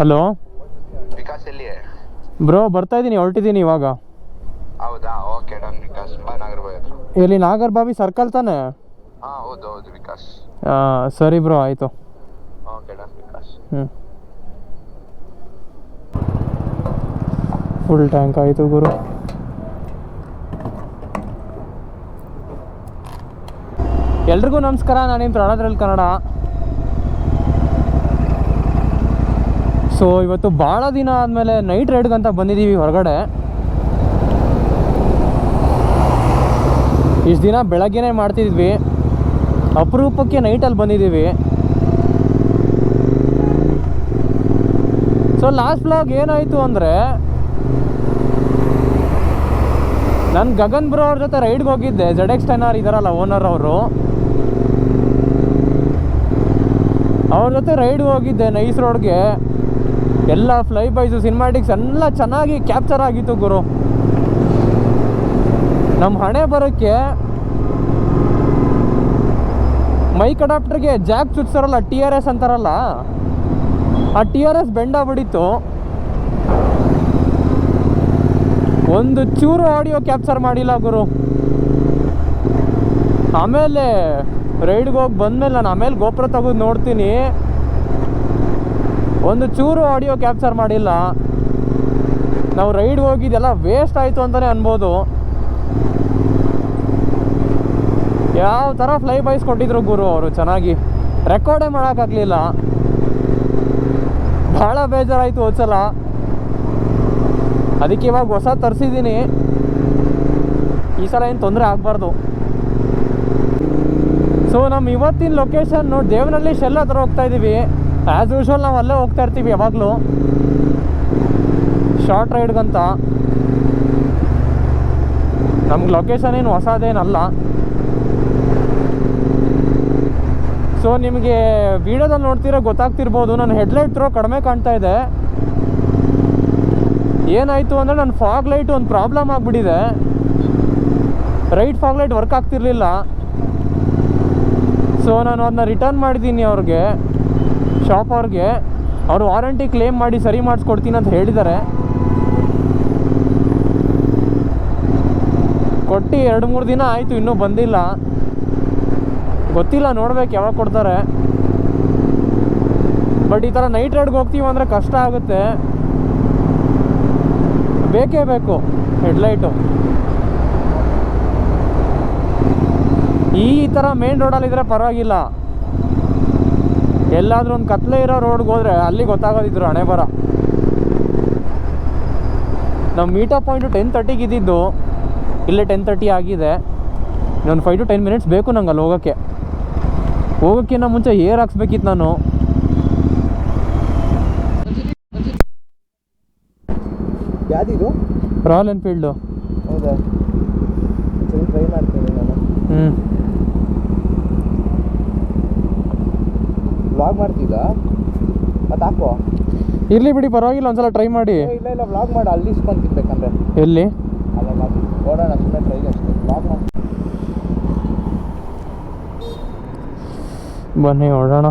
Hello Vikas ಎಲ್ಲಿ? Bro ಬರ್ತಾ ಇದ್ದೀನಿ, ಹೊರಟಿದ್ದೀನಿ ಇವಾಗ. ಹೌದಾ, ಓಕೆ ಡನ್ ವಿಕಾಸ್. ಬಾ ನಾಗರಬಾವಿ ಹತ್ರ. ಎಲ್ಲಿ ನಾಗರಬಾವಿ ಸರ್ಕಲ್ ತಾನೆ? ಹಾಂ ಹೌದು ಹೌದು ವಿಕಾಸ್. ಸರಿ ಬ್ರೋ, ಆಯಿತು. Okay done Vikas. Full tank ಆಯಿತು ಗುರು. ಎಲ್ರಿಗೂ ನಮಸ್ಕಾರ, ನಾನಿಂದ ಪ್ರಣಾದ್ರಲ್ಲಿ ಕನ್ನಡ. ಸೊ ಇವತ್ತು ಭಾಳ ದಿನ ಆದಮೇಲೆ ನೈಟ್ ರೈಡ್ಗಂತ ಬಂದಿದ್ದೀವಿ ಹೊರಗಡೆ. ಇಷ್ಟು ದಿನ ಬೆಳಗ್ಗೆನೇ ಮಾಡ್ತಿದ್ವಿ, ಅಪರೂಪಕ್ಕೆ ನೈಟಲ್ಲಿ ಬಂದಿದ್ದೀವಿ. ಸೊ ಲಾಸ್ಟ್ ವ್ಲಾಗ್ ಏನಾಯಿತು ಅಂದರೆ, ನಾನು ಗಗನ್ ಬ್ರೋ ಅವ್ರ ಜೊತೆ ರೈಡ್ಗೆ ಹೋಗಿದ್ದೆ. ZX10R ಇದ್ದಾರಲ್ಲ ಓನರ್ ಅವರು, ಅವ್ರ ಜೊತೆ ರೈಡ್ಗೆ ಹೋಗಿದ್ದೆ ನೈಸ್ ರೋಡ್ಗೆ. ಎಲ್ಲ ಫ್ಲೈ ಬೈಸು ಸಿನಿಮ್ಯಾಟಿಕ್ಸ್ ಎಲ್ಲ ಚೆನ್ನಾಗಿ ಕ್ಯಾಪ್ಚರ್ ಆಗಿತ್ತು ಗುರು. ನಮ್ಮ ಹಣೆ ಬರೋಕ್ಕೆ ಮೈಕ್ ಅಡಾಪ್ಟರ್ಗೆ ಜಾಕ್ ಚುಚ್ತಾರಲ್ಲ, TRS ಅಂತಾರಲ್ಲ, ಆ TRS ಬೆಂಡಾಗ್ಬಿಟ್ಟಿತ್ತು. ಒಂದು ಚೂರು ಆಡಿಯೋ ಕ್ಯಾಪ್ಚರ್ ಮಾಡಿಲ್ಲ ಗುರು. ಆಮೇಲೆ ರೈಡ್ಗೆ ಹೋಗಿ ಬಂದಮೇಲೆ ನಾನು ಆಮೇಲೆ ಗೋಪ್ರ ತೆಗೆದು ನೋಡ್ತೀನಿ, ಒಂದು ಚೂರು ಆಡಿಯೋ ಕ್ಯಾಪ್ಚರ್ ಮಾಡಿಲ್ಲ. ನಾವು ರೈಡ್ಗೆ ಹೋಗಿದ್ದೆಲ್ಲ ವೇಸ್ಟ್ ಆಯಿತು ಅಂತಲೇ ಅನ್ಬೋದು. ಯಾವ ಥರ ಫ್ಲೈ ಬೈಸ್ ಕೊಟ್ಟಿದ್ರು ಗುರು ಅವರು, ಚೆನ್ನಾಗಿ ರೆಕಾರ್ಡೇ ಮಾಡೋಕ್ಕಾಗಲಿಲ್ಲ. ಭಾಳ ಬೇಜಾರಾಯಿತು ಹೋದ್ಸಲ. ಅದಕ್ಕೆ ಇವಾಗ ಹೊಸ ತರಿಸಿದ್ದೀನಿ, ಈ ಸಲ ಏನು ತೊಂದರೆ ಆಗಬಾರ್ದು. ಸೊ ನಮ್ಮ ಇವತ್ತಿನ ಲೊಕೇಶನ್ನು ದೇವನಹಳ್ಳಿ ಶೆಲ್ ಹತ್ರ ಹೋಗ್ತಾ ಇದ್ದೀವಿ. ಆ್ಯಸ್ ಯೂಶ್ವಲ್ ನಾವು ಅಲ್ಲೇ ಹೋಗ್ತಾ ಇರ್ತೀವಿ ಯಾವಾಗಲೂ ಶಾರ್ಟ್ ರೈಡ್ಗಂತ. ನಮ್ಗೆ ಲೊಕೇಶನ್ ಏನು ಹೊಸದೇನಲ್ಲ. ಸೊ ನಿಮಗೆ ವೀಡಿಯೋದಲ್ಲಿ ನೋಡ್ತಿರೋ ಗೊತ್ತಾಗ್ತಿರ್ಬೋದು, ನನ್ನ ಹೆಡ್ಲೈಟ್ ಥ್ರೋ ಕಡಿಮೆ ಕಾಣ್ತಾ ಇದೆ. ಏನಾಯಿತು ಅಂದರೆ ನನ್ನ ಫಾಗ್ ಲೈಟ್ ಒಂದು ಪ್ರಾಬ್ಲಮ್ ಆಗಿಬಿಟ್ಟಿದೆ. ರೈಟ್ ಫಾಗ್ ಲೈಟ್ ವರ್ಕ್ ಆಗ್ತಿರ್ಲಿಲ್ಲ. ಸೊ ನಾನು ಅದನ್ನ ರಿಟರ್ನ್ ಮಾಡಿದ್ದೀನಿ ಅವ್ರಿಗೆ, ಶಾಪ್ ಅವ್ರಿಗೆ. ಅವರು ವಾರಂಟಿ ಕ್ಲೇಮ್ ಮಾಡಿ ಸರಿ ಮಾಡಿಸ್ಕೊಡ್ತೀನಿ ಅಂತ ಹೇಳಿದ್ದಾರೆ. ಕೊಟ್ಟು 2-3 ದಿನ ಆಯಿತು, ಇನ್ನೂ ಬಂದಿಲ್ಲ. ಗೊತ್ತಿಲ್ಲ, ನೋಡ್ಬೇಕು ಯಾವಾಗ ಕೊಡ್ತಾರೆ. ಬಟ್ ಈ ಥರ ನೈಟ್ ರೈಡ್ಗೆ ಹೋಗ್ತೀವಿ ಅಂದರೆ ಕಷ್ಟ ಆಗುತ್ತೆ, ಬೇಕೇ ಬೇಕು ಹೆಡ್ಲೈಟು. ಈ ಥರ ಮೇನ್ ರೋಡಲ್ಲಿದ್ದರೆ ಪರವಾಗಿಲ್ಲ, ಎಲ್ಲಾದರೂ ಒಂದು ಕತ್ಲೆ ಇರೋ ರೋಡ್ಗೆ ಹೋದರೆ ಅಲ್ಲಿ ಗೊತ್ತಾಗೋದಿದ್ರು ಹಣೆ ಬರ. ನಮ್ಮ ಮೀಟಪ್ ಪಾಯಿಂಟು 10:30ಗೆ ಇದ್ದಿದ್ದು, ಇಲ್ಲೇ 10:30 ಆಗಿದೆ. ಇನ್ನೊಂದು 5 to 10 minutes ಬೇಕು ನಂಗೆ ಅಲ್ಲಿ ಹೋಗೋಕ್ಕಿಂತ ಮುಂಚೆ ಏರ್ ಹಾಕ್ಸ್ಬೇಕಿತ್ತು ನಾನು. ಯಾವ್ದಿದು? Royal Enfield. ಹೌದಾ, ಟ್ರೈ ಮಾಡ್ತೀನಿ ನಾನು. ವ್ಲಾಗ್ ಮಾಡ್ತಿದ್ದ ಮತ್ತೆ ಹಾಕೋ. ಇರಲಿ ಬಿಡಿ, ಪರವಾಗಿಲ್ಲ, ಒಂದ್ಸಲ ಟ್ರೈ ಮಾಡಿ. ಇಲ್ಲ ವ್ಲಾಗ್ ಮಾಡಿ, ಅಲ್ಲಿ ಇಸ್ಕೊಂತಿರ್ಬೇಕಂದ್ರೆ. ಎಲ್ಲಿ? ಅಲ್ಲ ಓಡೋಣ, ಸುಮ್ಮನೆ ಟ್ರೈ ಅಷ್ಟೇ. ವ್ಲಾಗ್ ಮಾಡಿ ಬನ್ನಿ ಹೊರಡೋಣ.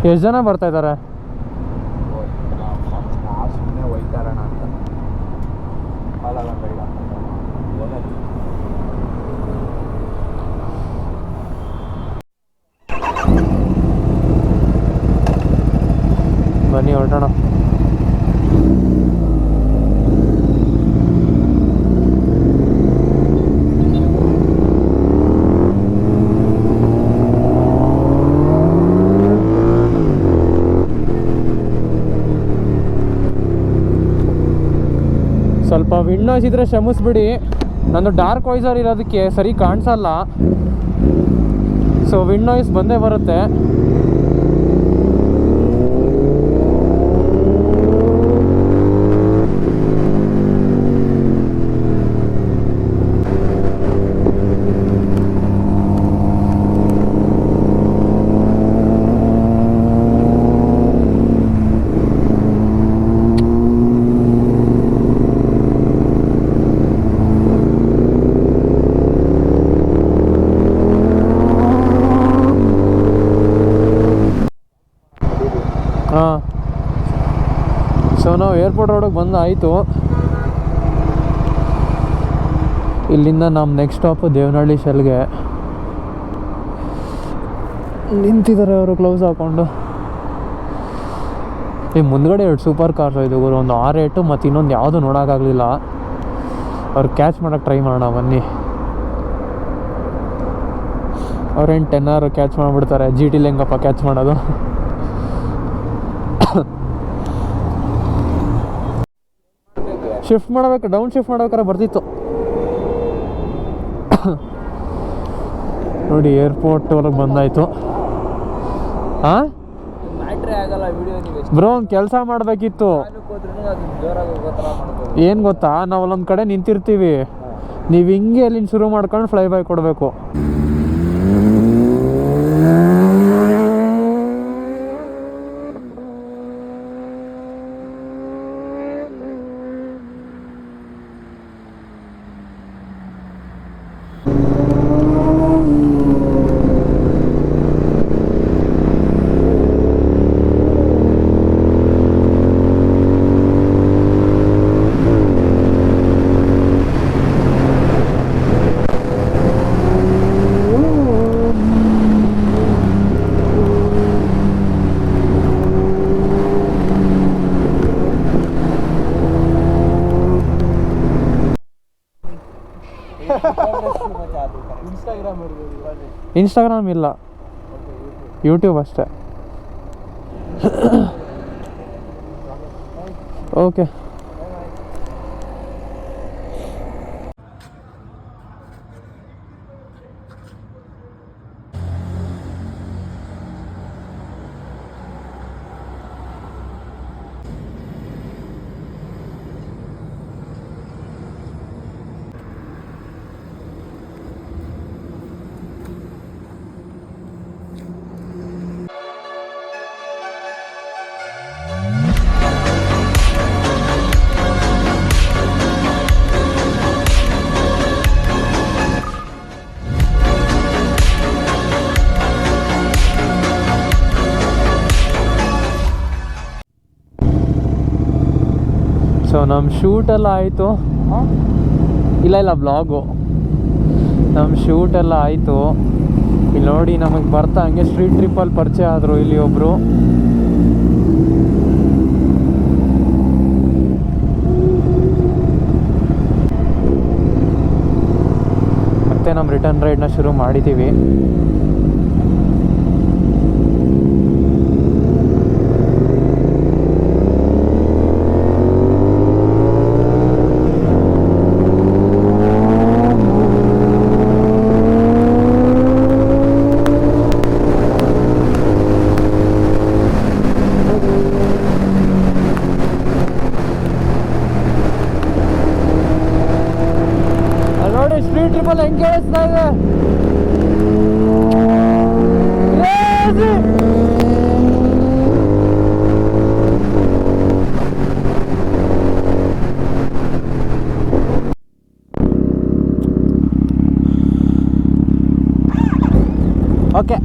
ಎಷ್ಟು ಜನ ಬರ್ತಾ ಇದ್ದಾರೆ? ಸುಮ್ಮನೆ ಒಯ್ತಾರಣ ಅಂತ. ಅಲ್ಲ ಬೇಡ, ಬನ್ನಿ ಹೊರಡೋಣ. ಸ್ವಲ್ಪ ವಿಂಡ್ ನಾಯ್ಸ್ ಇದ್ದರೆ ಕ್ಷಮಿಸ್ಬಿಡಿ, ನಂದು ಡಾರ್ಕ್ ವೈಸರ್ ಇರೋದಕ್ಕೆ ಸರಿ ಕಾಣಿಸಲ್ಲ. ಸೊ ವಿಂಡ್ ನಾಯ್ಸ್ ಬಂದೇ ಬರುತ್ತೆ. ರೋಡ್ ರೋಡಿಗೆ ಬಂದು ಆಯಿತು. ಇಲ್ಲಿಂದ ನಮ್ಮ ನೆಕ್ಸ್ಟ್ ಸ್ಟಾಪು ದೇವನಹಳ್ಳಿ ಶೆಲ್ಗೆ. ನಿಂತಿದ್ದಾರೆ ಅವರು ಗ್ಲೌಸ್ ಹಾಕ್ಕೊಂಡು. ಈ ಮುಂದ್ಗಡೆ 2 ಸೂಪರ್ ಕಾರ್ಸ್ ಇದು, ಒಂದು R8 ಮತ್ತು ಇನ್ನೊಂದು ಯಾವುದು ನೋಡೋಕ್ಕಾಗಲಿಲ್ಲ. ಅವ್ರು ಕ್ಯಾಚ್ ಮಾಡೋಕ್ಕೆ ಟ್ರೈ ಮಾಡೋಣ ಬನ್ನಿ. ಅವ್ರೇನು 10R ಕ್ಯಾಚ್ ಮಾಡಿಬಿಡ್ತಾರೆ. GT ಹೆಂಗಪ್ಪ ಕ್ಯಾಚ್ ಮಾಡೋದು. ಶಿಫ್ಟ್ ಮಾಡಬೇಕು, ಡೌನ್ ಶಿಫ್ಟ್ ಮಾಡ್ಬೇಕಾದ್ರೆ ಬರ್ತಿತ್ತು ನೋಡಿ. ಏರ್ಪೋರ್ಟ್ ಒಳಗೆ ಬಂದಾಯಿತು. ಹಾಂ ಬ್ರೋ, ಒಂದು ಕೆಲಸ ಮಾಡಬೇಕಿತ್ತು. ಏನು ಗೊತ್ತಾ, ನಾವು ಅಲ್ಲೊಂದು ಕಡೆ ನಿಂತಿರ್ತೀವಿ, ನೀವು ಹಿಂಗೆ ಅಲ್ಲಿಂದ ಶುರು ಮಾಡ್ಕೊಂಡು ಫ್ಲೈ ಬೈ ಕೊಡಬೇಕು. ಇನ್ಸ್ಟಾಗ್ರಾಮ್ ಇಲ್ಲ, ಯೂಟ್ಯೂಬ್ ಅಷ್ಟೇ. ಓಕೆ. ಸೊ ನಮ್ಮ ಶೂಟೆಲ್ಲ ಆಯಿತು. ಇಲ್ಲ ಬ್ಲಾಗು, ನಮ್ಮ ಶೂಟೆಲ್ಲ ಆಯಿತು. ಇಲ್ಲಿ ನೋಡಿ, ನಮಗೆ ಬರ್ತಾ ಹಂಗೆ ಸ್ಟ್ರೀಟ್ ಟ್ರಿಪ್ಪಲ್ಲಿ ಪರಿಚಯ ಆದರು ಇಲ್ಲಿ ಒಬ್ಬರು. ಮತ್ತೆ ನಮ್ಮ ರಿಟರ್ನ್ ರೈಡ್ನ ಶುರು ಮಾಡಿದ್ದೀವಿ. ಸ್ಟ್ರೀಟ್ ಟ್ರಿಪ್ಪಲ್ಲಿ ಹೆಂಗೆ ಕೇಳಿಸ್ತಾ ಇದೆ. ಓಕೆ,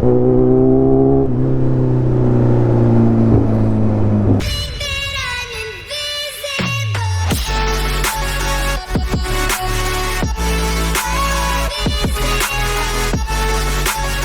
ಓ